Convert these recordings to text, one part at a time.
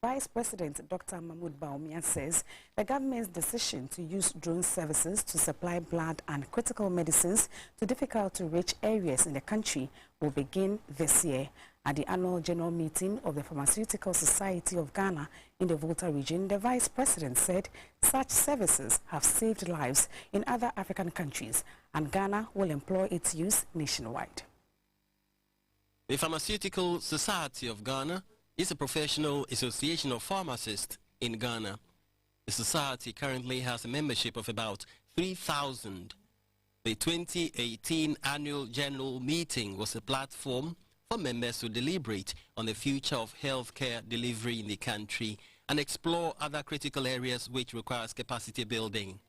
Vice President Dr Mahamudu Bawumia says the government's decision to use drone services to supply blood and critical medicines to difficult-to-reach areas in the country will begin this year. At the annual general meeting of the Pharmaceutical Society of Ghana in the Volta region, the Vice President said such services have saved lives in other African countries and Ghana will employ its use nationwide. The Pharmaceutical Society of Ghana is a professional association of pharmacists in Ghana. The society currently has a membership of about 3,000. The 2018 annual general meeting was a platform for members to deliberate on the future of healthcare delivery in the country and explore other critical areas which requires capacity building.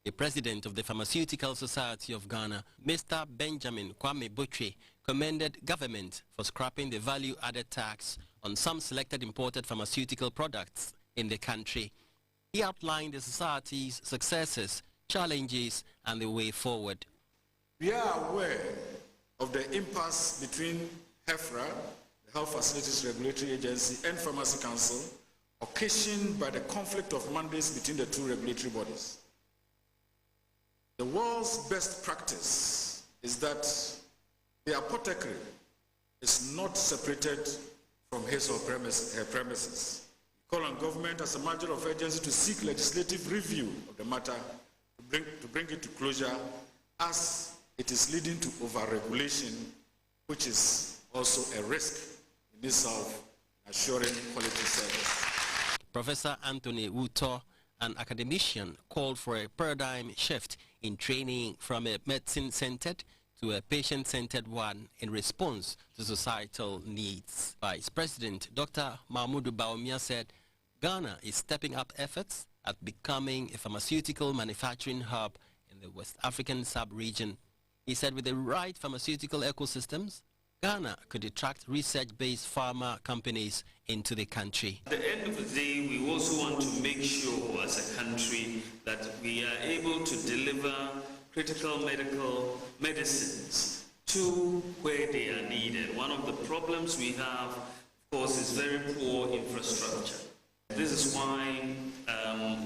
The president of the Pharmaceutical Society of Ghana, Mr. Benjamin Kwame Butche, commended government for scrapping the value-added tax on some selected imported pharmaceutical products in the country. He outlined the society's successes, challenges, and the way forward. We are aware of the impasse between HEFRA, the Health Facilities Regulatory Agency, and Pharmacy Council, occasioned by the conflict of mandates between the two regulatory bodies. The world's best practice is that the apothecary is not separated from his or her premises. We call on government as a matter of urgency to seek legislative review of the matter to bring it to closure, as it is leading to over-regulation, which is also a risk in itself, assuring quality service. Professor Anthony Wuto, an academician, called for a paradigm shift in training from a medicine-centered to a patient-centered one in response to societal needs. Vice President Dr Mahamudu Bawumia said Ghana is stepping up efforts at becoming a pharmaceutical manufacturing hub in the West African sub-region. He said with the right pharmaceutical ecosystems, Ghana could attract research-based pharma companies into the country. At the end of the day, we also want to make sure as a country that we are able to deliver critical medical medicines to where they are needed. One of the problems we have, of course, is very poor infrastructure. This is why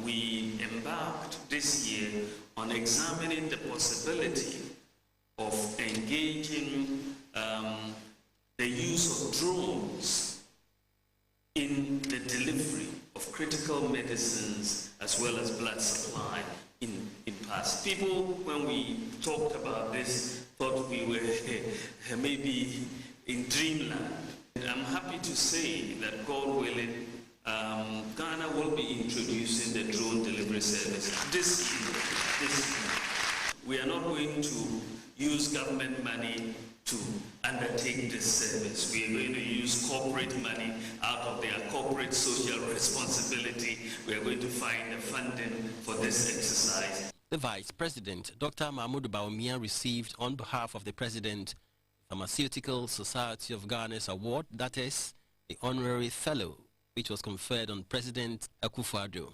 we embarked this year on examining the possibility of engaging the use of drones in the delivery of critical medicines as well as blood supply in past. People, when we talked about this, thought we were maybe in dreamland. And I'm happy to say that, God willing, Ghana will be introducing the drone delivery service this year. We are not going to use government money to undertake this service. We are going to use corporate money out of their corporate social responsibility. We are going to find the funding for this exercise. The Vice President, Dr Mahamudu Bawumia, received on behalf of the President, the Pharmaceutical Society of Ghana's award, that is, the Honorary Fellow, which was conferred on President Akufo-Addo.